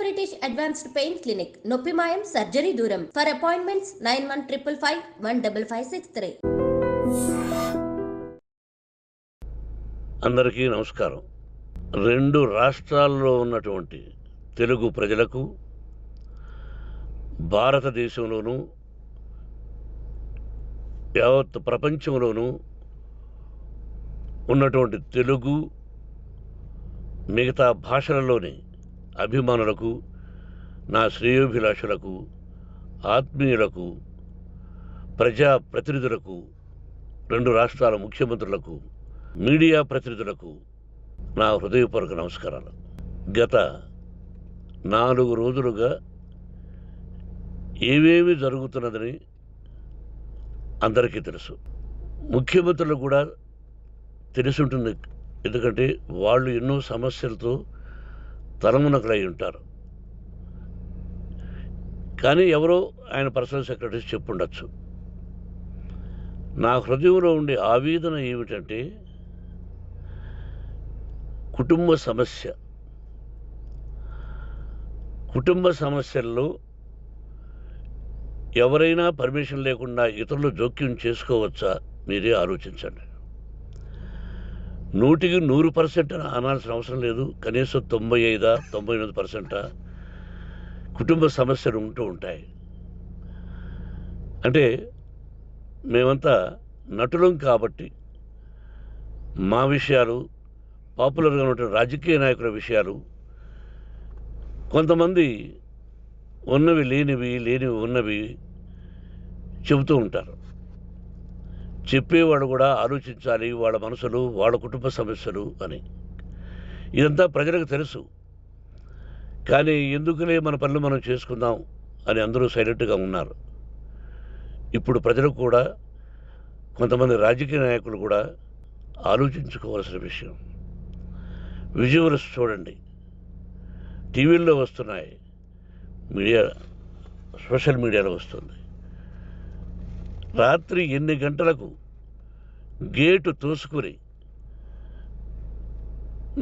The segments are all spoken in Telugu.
బ్రిటిష్ అడ్వాన్స్డ్ పెయిన్ క్లినిక్, నొప్పిమాయం, సర్జరీ దూరం. For appointments 9155515563. అందరికీ నమస్కారం. రెండు రాష్ట్రాల్లో ఉన్నటువంటి తెలుగు ప్రజలకు, భారతదేశంలోనూ యావత్ ప్రపంచంలోనూ ఉన్నటువంటి తెలుగు మిగతా భాషలలోని అభిమానులకు, నా శ్రేయోభిలాషులకు, ఆత్మీయులకు, ప్రజాప్రతినిధులకు, రెండు రాష్ట్రాల ముఖ్యమంత్రులకు, మీడియా ప్రతినిధులకు నా హృదయపూర్వక నమస్కారాలు. గత 4 రోజులుగా ఏవేమి జరుగుతున్నదని అందరికీ తెలుసు. ముఖ్యమంత్రులకు కూడా తెలుసుంటుంది. ఎందుకంటే వాళ్ళు ఎన్నో సమస్యలతో తలమునకలై ఉంటారు. కానీ ఎవరో ఆయన పర్సనల్ సెక్రటరీస్ చెప్పుండొచ్చు. నా హృదయంలో ఉండే ఆవేదన ఏమిటంటే, కుటుంబ సమస్యల్లో ఎవరైనా పర్మిషన్ లేకుండా ఇతరులు జోక్యం చేసుకోవచ్చా? మీరే ఆలోచించండి. 100కి 100% అనాల్సిన అవసరం లేదు. కనీసం 95-98% కుటుంబ సమస్యలు ఉంటూ ఉంటాయి. అంటే మేమంతా నటులం కాబట్టి మా విషయాలు, పాపులర్గా ఉన్న రాజకీయ నాయకుల విషయాలు, కొంతమంది ఉన్నవి లేనివి, లేనివి ఉన్నవి చెబుతూ ఉంటారు. చెప్పేవాడు కూడా ఆలోచించాలి, వాళ్ళ మనసులు, వాళ్ళ కుటుంబ సమస్యలు అని. ఇదంతా ప్రజలకు తెలుసు. కానీ ఎందుకులే మన పనులు మనం చేసుకుందాం అని అందరూ సైలెంట్గా ఉన్నారు. ఇప్పుడు ప్రజలకు కూడా, కొంతమంది రాజకీయ నాయకులు కూడా ఆలోచించుకోవాల్సిన విషయం. విజువల్స్ చూడండి, టీవీల్లో వస్తున్నాయి, సోషల్ మీడియాలో వస్తుంది. రాత్రి 8 గంటలకు గేటు తోసుకుని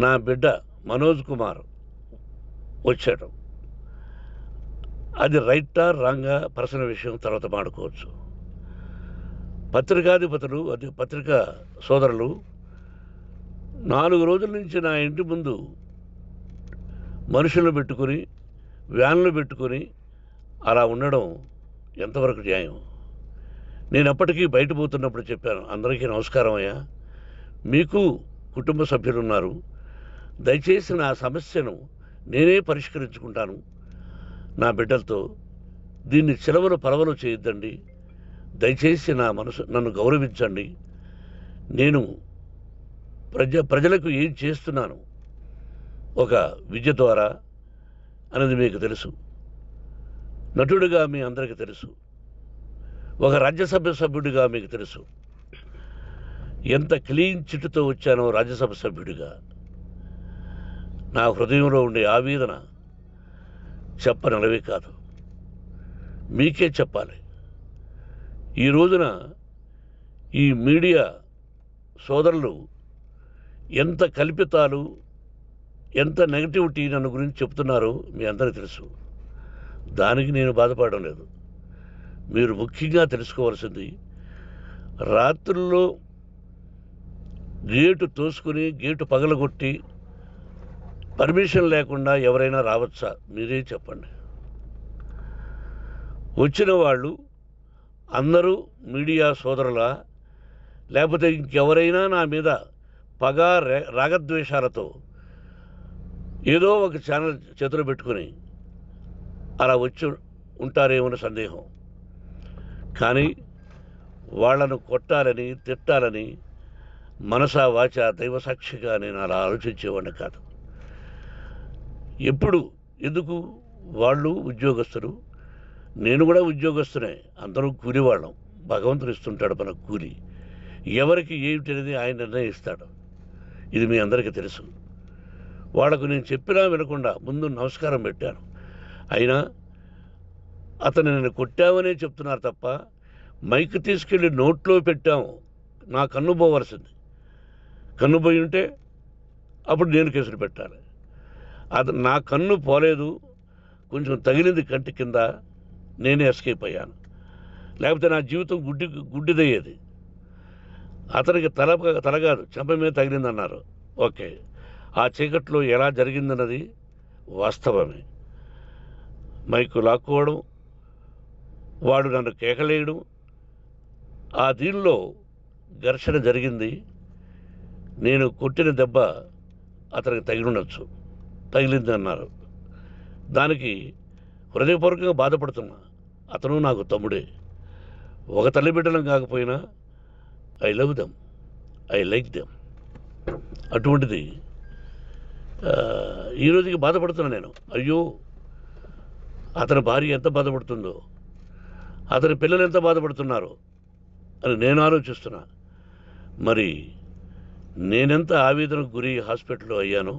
నా బిడ్డ మనోజ్ కుమార్ వచ్చాడు. అది రైటా రాంగా పర్సనల్ విషయం, తర్వాత మాడుకోవచ్చు. పత్రికాధిపతులు, అది పత్రికా సోదరులు 4 రోజుల నుంచి నా ఇంటి ముందు మనుషులను పెట్టుకుని, వ్యాన్లు పెట్టుకుని అలా ఉండడం ఎంతవరకు న్యాయం? నేను అప్పటికీ బయట పోతున్నప్పుడు చెప్పాను, అందరికీ నమస్కారం అయ్యా, మీకు కుటుంబ సభ్యులు ఉన్నారు, దయచేసి నా సమస్యను నేనే పరిష్కరించుకుంటాను నా బిడ్డలతో, దీన్ని చిలవలు పలవలు చేయొద్దండి, దయచేసి నన్ను గౌరవించండి, నేను ప్రజలకు ఏం చేస్తున్నాను ఒక విద్య ద్వారా అనేది మీకు తెలుసు, నటుడిగా మీ అందరికీ తెలుసు, ఒక రాజ్యసభ సభ్యుడిగా మీకు తెలుసు, ఎంత క్లీన్ చిట్టుతో వచ్చానో రాజ్యసభ సభ్యుడిగా. నా హృదయంలో ఉండే ఆవేదన చెప్పనలవే కాదు, మీకే చెప్పాలి. ఈ రోజున ఈ మీడియా సోదరులు ఎంత కల్పితాలు, ఎంత నెగటివిటీ నన్ను గురించి చెప్తున్నారో మీ అందరికీ తెలుసు. దానికి నేను బాధపడడం లేదు. మీరు ముఖ్యంగా తెలుసుకోవాల్సింది, రాత్రుల్లో గేటు తోసుకుని, గేటు పగలగొట్టి పర్మిషన్ లేకుండా ఎవరైనా రావచ్చా? మీరే చెప్పండి. వచ్చిన వాళ్ళు అందరూ మీడియా సోదరులా, లేకపోతే ఇంకెవరైనా నా మీద పగ, రాగద్వేషాలతో ఏదో ఒక ఛానల్ చేతులు పెట్టుకుని అలా వచ్చి ఉంటారేమో సందేహం. కానీ వాళ్లను కొట్టాలని, తిట్టాలని మనసా వాచ దైవసాక్షిగా నేను అలా ఆలోచించేవాడిని కాదు. ఎందుకు వాళ్ళు ఉద్యోగస్తులు, నేను కూడా ఉద్యోగస్తునే, అందరూ కూలివాళ్ళం. భగవంతుడు ఇస్తుంటాడు మనకు కూలి. ఎవరికి ఏమిటి అనేది ఆయన నిర్ణయిస్తాడు. ఇది మీ అందరికీ తెలుసు. వాళ్లకు నేను చెప్పినా వినకుండా ముందు నమస్కారం పెట్టాను. అయినా అతను నేను కొట్టామనే చెప్తున్నారు తప్ప, మైక్ తీసుకెళ్ళి నోట్లో పెట్టాము, నా కన్ను పోవలసింది. కన్ను పోయి ఉంటే అప్పుడు నేను కేసులు పెట్టాలి. అది నా కన్ను పోలేదు, కొంచెం తగిలింది కంటి కింద, నేనే ఎస్కేప్ అయ్యాను. లేకపోతే నా జీవితం గుడ్డిదయ్యేది. అతనికి తల కాదు చెంప మీద తగిలిందన్నారు. ఓకే, ఆ చీకట్లో ఎలా జరిగిందన్నది వాస్తవమే. మైకు లాక్కోవడం, వాడు నన్ను కేకలేయడం, ఆ దీనిలో ఘర్షణ జరిగింది. నేను కొట్టిన దెబ్బ అతనికి తగిలింది అన్నారు. దానికి హృదయపూర్వకంగా బాధపడుతున్నా. అతను నాకు తమ్ముడే. ఒక తల్లి బిడ్డలం కాకపోయినా I love them, I like them. అటువంటిది ఈ రోజుకి బాధపడుతున్నా నేను. అయ్యో, అతని భార్య ఎంత బాధపడుతుందో, అతని పిల్లలు ఎంత బాధపడుతున్నారో అని నేను ఆలోచిస్తున్నా. మరి నేనెంత ఆవేదనకు గురి హాస్పిటల్లో అయ్యానో.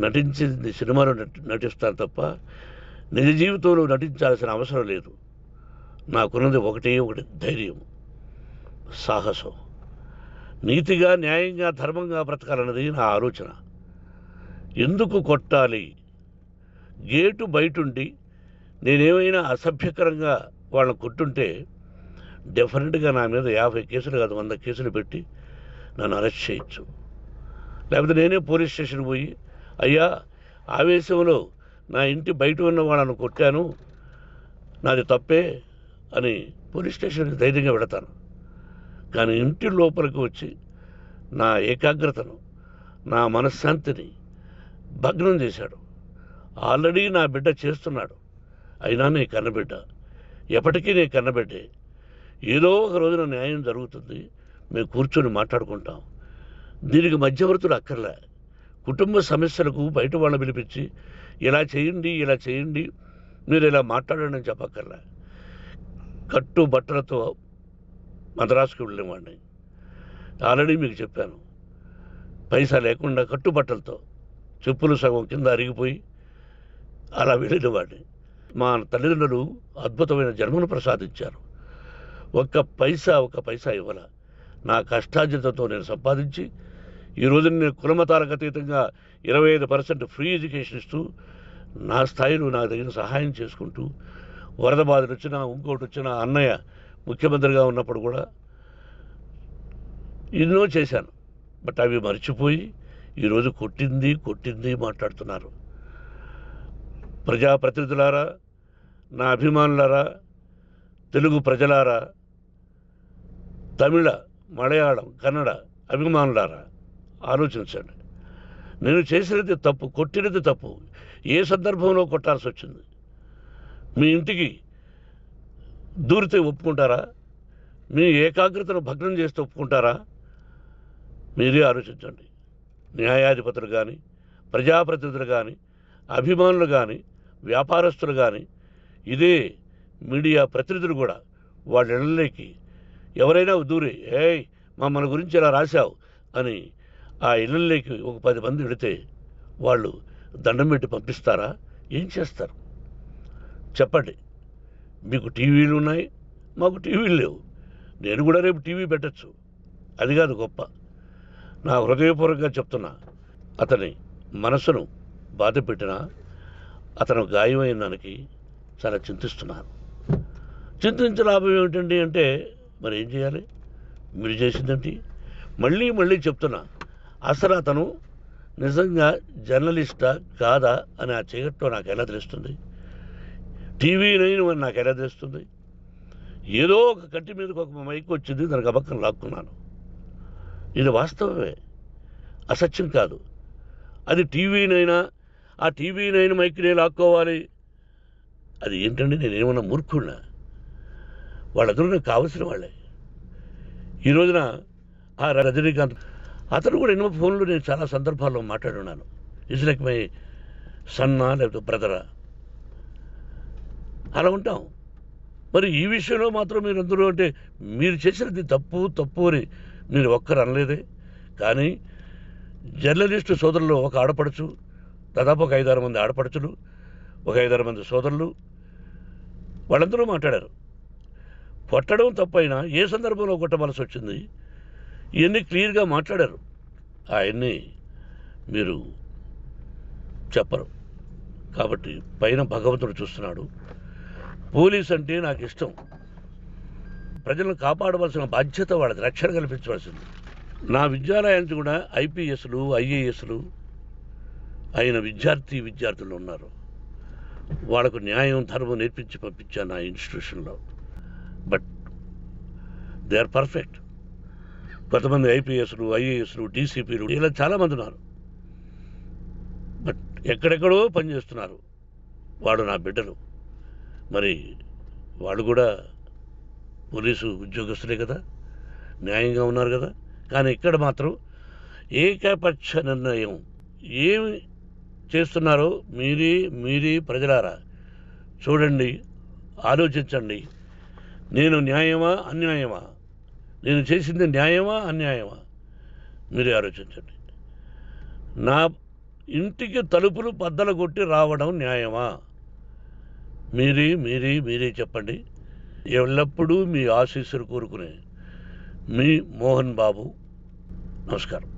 నటించింది సినిమాలో నటిస్తాను తప్ప నిజ జీవితంలో నటించాల్సిన అవసరం లేదు. నాకున్నది ఒకటి ధైర్యం, సాహసం. నీతిగా, న్యాయంగా, ధర్మంగా బ్రతకాలన్నది నా ఆలోచన. ఎందుకు కొట్టాలి? గేటు బయటుండి నేనేమైనా అసభ్యకరంగా వాళ్ళని కొట్టుంటే డెఫినెట్గా నా మీద 50 కేసులు కాదు 100 కేసులు పెట్టి నన్ను అరెస్ట్ చేయొచ్చు. లేకపోతే నేనే పోలీస్ స్టేషన్కి పోయి, అయ్యా, ఆవేశంలో నా ఇంటి బయట ఉన్న వాళ్ళను కొట్టాను, నాది తప్పే అని పోలీస్ స్టేషన్కి ధైర్యంగా పెడతాను. కానీ ఇంటి లోపలికి వచ్చి నా ఏకాగ్రతను, నా మనశ్శాంతిని భగ్నం చేశాడు. ఆల్రెడీ నా బిడ్డ చేస్తున్నాడు. అయినా నీ కన్నబిడ్డ, ఎప్పటికీ నీ కన్నబిడ్డే. ఏదో ఒక రోజున న్యాయం జరుగుతుంది, మేము కూర్చొని మాట్లాడుకుంటాం. దీనికి మధ్యవర్తులు అక్కర్లే. కుటుంబ సమస్యలకు బయట వాళ్ళని పిలిపించి ఇలా చేయండి, మీరు ఇలా మాట్లాడండి అని చెప్పక్కర్లే. కట్టు బట్టలతో మద్రాసుకు వెళ్ళేవాడిని. ఆల్రెడీ మీకు చెప్పాను. పైసా లేకుండా కట్టుబట్టలతో, చెప్పులు సగం కింద అరిగిపోయి అలా వెళ్ళినవాడిని. మా తల్లిదండ్రులు అద్భుతమైన జన్మను ప్రసాదించారు. ఒక్క పైసా ఇవ్వాల. నా కష్టార్జితంతో నేను సంపాదించి ఈరోజు నేను కులమతాలకు అతీతంగా 25% ఫ్రీ ఎడ్యుకేషన్ ఇస్తూ, నా స్థాయిలో నాకు తగిన సహాయం చేసుకుంటూ, వరద బాధలు వచ్చినా, ఇంకోటి వచ్చినా, అన్నయ్య ముఖ్యమంత్రిగా ఉన్నప్పుడు కూడా ఎన్నో చేశాను. బట్ అవి మర్చిపోయి ఈరోజు కొట్టింది మాట్లాడుతున్నారు. ప్రజాప్రతినిధులారా, నా అభిమానులారా, తెలుగు ప్రజలారా, తమిళ, మలయాళం, కన్నడ అభిమానులారా, ఆలోచించండి. నేను చేసినది తప్పు, కొట్టినది తప్పు. ఏ సందర్భంలో కొట్టాల్సి వచ్చింది? మీ ఇంటికి దూరితే ఒప్పుకుంటారా? మీ ఏకాగ్రతను భగ్నం చేస్తే ఒప్పుకుంటారా? మీరే ఆలోచించండి. న్యాయాధిపతులు కానీ, ప్రజాప్రతినిధులు కానీ, అభిమానులు కానీ, వ్యాపారస్తులు కానీ, ఇదే మీడియా ప్రతినిధులు కూడా వాళ్ళ ఇళ్ళలోకి ఎవరైనా దూరి, మన గురించి ఇలా రాశావు అని ఆ ఇళ్ళల్లోకి ఒక 10 మంది వెళితే వాళ్ళు దండం పెట్టి పంపిస్తారా? ఏం చేస్తారు చెప్పండి? మీకు టీవీలు ఉన్నాయి, మాకు టీవీలు లేవు. నేను కూడా రేపు టీవీ పెట్టచ్చు. అది కాదు గొప్ప. నా హృదయపూర్వకంగా చెప్తున్నా, అతని మనసును బాధ పెట్టినా, అతను గాయమైన దానికి చాలా చింతిస్తున్నాను. చింతించే లాభం ఏమిటండి అంటే, మరి ఏం చేయాలి? మీరు చేసిందేంటి? మళ్ళీ చెప్తున్నా, అసలు అతను నిజంగా జర్నలిస్టా కాదా అని ఆ చీకట్లో నాకు ఎలా తెలుస్తుంది? టీవీ 9 అని నాకు ఎలా తెలుస్తుంది? ఏదో ఒక కంటి మీదకి ఒక మైక్ వచ్చింది, దానికి అబక్కం లాక్కున్నాను. ఇది వాస్తవమే, అసత్యం కాదు. అది టీవీ 9, ఆ టీవీ 9 మైక్నే లాక్కోవాలి. అది ఏంటండి? నేనేమన్నా మూర్ఖుడినా? వాళ్ళందరూ నాకు కావలసిన వాళ్ళే. ఈ రోజున ఆ రజనీకాంత్, అతను కూడా ఎన్నో ఫోన్లు నేను చాలా సందర్భాల్లో మాట్లాడున్నాను. ఇట్స్ లైక్ మై సన్నా, లేకపోతే బ్రదరా, అలా ఉంటాం. మరి ఈ విషయంలో మాత్రం మీరు అందరూ అంటే మీరు చేసినది తప్పు అని మీరు ఒక్కరు అనలేదే. కానీ జర్నలిస్టు సోదరులు, ఒక ఆడపడుచు, దాదాపు ఒక 5-6 మంది ఆడపడుచులు, ఒక 5-6 మంది సోదరులు, వాళ్ళందరూ మాట్లాడారు. కొట్టడం తప్పైనా ఏ సందర్భంలో కొట్టవలసి వచ్చింది, ఇవన్నీ క్లియర్గా మాట్లాడారు. అవన్నీ మీరు చెప్పరు. కాబట్టి పైన భగవంతుడు చూస్తున్నాడు. పోలీస్ అంటే నాకు ఇష్టం. ప్రజలను కాపాడవలసిన బాధ్యత వాళ్ళది, రక్షణ కల్పించవలసింది. నా విద్యాలయానికి కూడా ఐపీఎస్లు, ఐఏఎస్లు అయిన విద్యార్థులు ఉన్నారు. వాళ్ళకు న్యాయం, ధర్మం నేర్పించి పంపించాను నా ఇన్స్టిట్యూషన్లో. But they are perfect. కొంతమంది ఐపీఎస్లు, ఐఏఎస్లు, డీసీపీలు ఇలా చాలామంది ఉన్నారు. బట్ ఎక్కడెక్కడో పనిచేస్తున్నారు. వాడు నా బిడ్డలు. మరి వాళ్ళు కూడా పోలీసు ఉద్యోగస్తులే కదా, న్యాయంగా ఉన్నారు కదా. కానీ ఇక్కడ మాత్రం ఏకపక్ష నిర్ణయం. ఏమి చేస్తున్నారో మీరే ప్రజలారా చూడండి, ఆలోచించండి. నేను న్యాయమా అన్యాయమా, నేను చేసింది న్యాయమా అన్యాయమా, మీరే ఆలోచించండి. నా ఇంటికి తలుపులు బద్దలు కొట్టి రావడం న్యాయమా, మీరే చెప్పండి. ఎల్లప్పుడూ మీ ఆశీస్సులు కోరుకునే మీ మోహన్ బాబు. నమస్కారం.